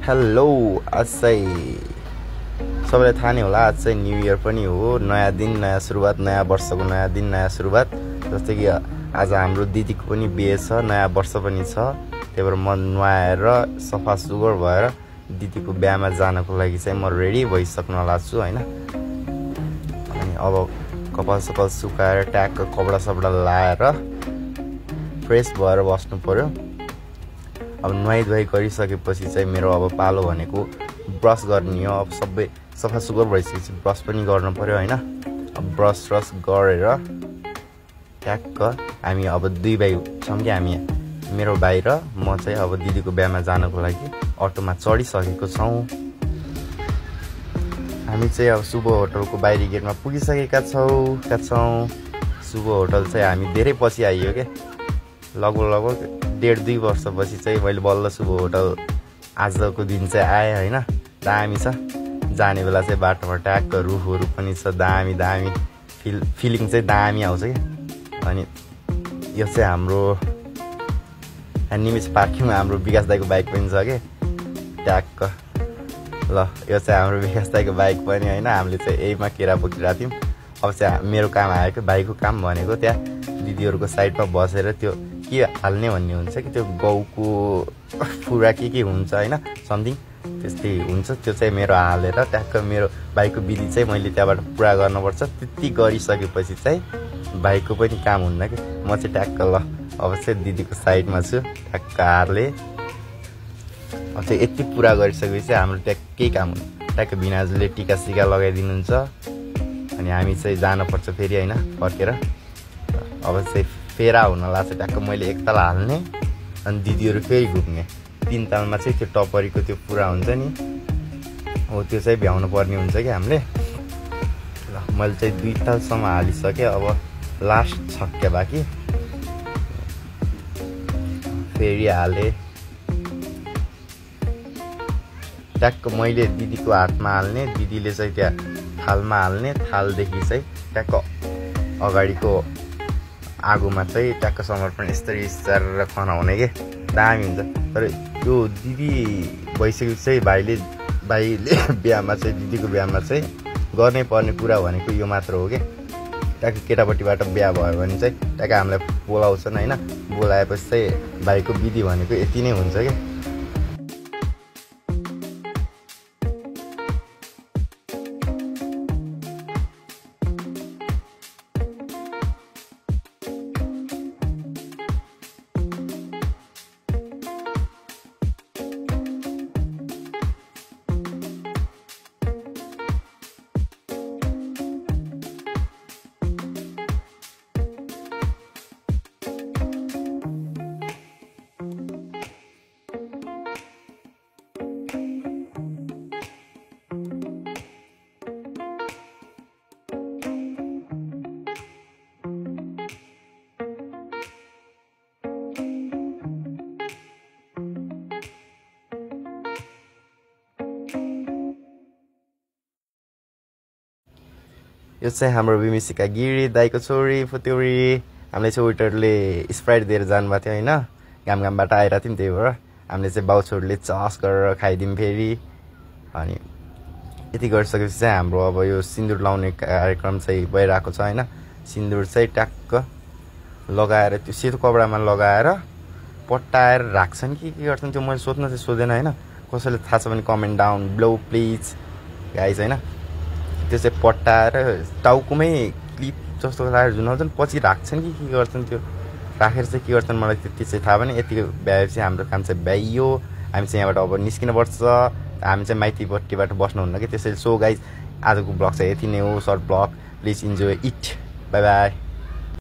hello आज चाहिँ सबैलाई थाहा नै होला आज चाहिँ न्यू इयर पनि हो नयाँ दिन नयाँ सुरुवात नयाँ वर्षको नयाँ दिन नयाँ सुरुवात जस्तै कि आज हाम्रो दिदीको पनि बिहे छ नयाँ वर्ष पनि छ त्यही भएर म नुहाएर सफा सुग्घर भएर दिदीको बिहामा जानको लागि चाहिँ म रेडी भइसक्न लाग्छु हैन अनि अब कपाल सपाल सुकाएर ट्यागको कपडा सपडा लाएर फ्रेस भएर बस्नु पर्यो अब नुहाई धुवाई गरिसकेपछि चाहिँ मेरो अब पालो भनेको ब्रस गर्ने हो अब सबै सफा सुग्घर भइसकेपछि ब्रस पनि गर्नु पर्यो हैन अब ब्रस गरेर ट्याक्क हामी अब दुई भाइ छौँ कि हामी मेरो भाइ र म चाहिँ अब दिदीको बिहामा जानको लागि अटोमा चढिसकेको छौँ हामी चाहिँ अब शुभ होटलको बाहिरी गेटमा पुगिसकेका छौँ शुभ होटल चाहिँ हामी धेरै पछि आइयो के लगभग 1.5-2 वर्षपछि चाहिँ मैले बल्ल शुभ होटल आजको दिन चाहिँ आएँ हैन दामी छ जाने बेला चाहिँ बाटोमा ट्याक्क रुखहरू पनि छ दामी फिलिङ चाहिँ दामी आउँछ कि अनि यो चाहिँ हाम्रो निमेष पार्किङमा हाम्रो विकास दाइको बाइक पनि छ कि ट्याक्क ल यो चाहिँ हाम्रो विकास दाइको बाइक पनि हैन हामीले चाहिँ यहीमा केरा बोकिरहेको थियौँ अब चाहिँ मेरो काम आयो भाइको काम भनेको त्यहाँ दिदीहरूको साइडमा बसेर त्यो के हाल्ने भन्ने हुन्छ कि त्यो गाउँको फुरा के हुन्छ हैन समथिङ त्यस्तै हुन्छ त्यो चाहिँ मेरो हालेर ट्याक्क मेरो भाइको विधि चाहिँ मैले त्यहाँबाट पुरा गर्नुपर्छ त्यति गरिसकेपछि चाहिँ भाइको पनि काम हुन्न कि म चाहिँ ट्याक्क ल अब चाहिँ दिदीको साइडमा छु ट्याक्क हार्ले अब चाहिँ यति पुरा गरिसकेपछि हाम्रो त्यहाँ केही काम हुन्न ट्याक्क भिनाजुले टिका सिका लगाइदिनुहुन्छ अनि हामी चाहिँ जानुपर्छ फेरि हैन फर्केर अब चाहिँ फेरा हुन लाग्छ ट्याक्क मैले एकताल हाल्ने अनि दिदीहरू फेरि घुम्ने 3 तालमा चाहिँ त्यो टपरीको त्यो पुरा हुन्छ नि हो त्यो चाहिँ भ्याउनु पर्ने हुन्छ कि हामीले ल मैले चाहिँ 2 तालसम्म हालिसकेँ अब लास्ट छ क्या बाँकी फेरि हालेँ ट्याक्क मैले दिदीको हातमा हाल्ने दिदीले चाहिँ त्यहाँ थालमा हाल्ने थालदेखि चाहिँ ट्याक्क अगाडिको आगोमा चाहिँ ट्याक्क समर्पण यसरी चारेर खनाउने के दामी हुन्छ तर यो दिदी भइसकेपछि चाहिँ भाइले बिहामा चाहिँ दिदीको बिहामा चाहिँ गर्नै पर्ने कुरा भनेको यो मात्र हो कि ट्याक्क केटापट्टिबाट बिहा भयो भने चाहिँ ट्याक्क हामीलाई बोलाउँछन् हैन बोलाएपछि चाहिँ भाइको विधि भनेको यति नै हुन्छ कि यो चाहिँ हाम्रो बिमिसिका गिरी दाइको छोरी फुत्युरी हामीले चाहिँ वेटरले स्प्राइट दिएर जानुभएको थियो हैन घामबाट आइरहेको थियौँ त्यही भएर हामीले चाहिँ बाउछोरले चस गरेर खाइदिउँ फेरि अनि यति गरिसकेपछि चाहिँ हाम्रो अब यो सिन्दुर लाउने कार्यक्रम चाहिँ भइरहेको छ हैन सिन्दुर चाहिँ ट्याक्क लगाएर त्यो सेतो कपडामा लगाएर पट्टाएर राख्छन् कि के गर्छन् त्यो मैले सोध्न चाहिँ सोधेन हैन कसैले थाहा छ भने comment down below please guys हैन त्यो चाहिँ पट्टाएर टाउकोमै क्लिप जस्तो लगाएर जुनाउँछन् पछि राख्छन् कि के गर्छन् त्यो राखेर चाहिँ के गर्छन् मलाई त्यति चाहिँ थाहा पनि यतिको भ्याएपछि हाम्रो काम चाहिँ भ्याइयो हामी चाहिँ यहाँबाट अब निस्किनुपर्छ हामी चाहिँ माइतीपट्टिबाट बस्नुहुन्न कि त्यसैले सो गाइज आजको ब्लग चाहिँ यति नै हो short blog please enjoy it bye by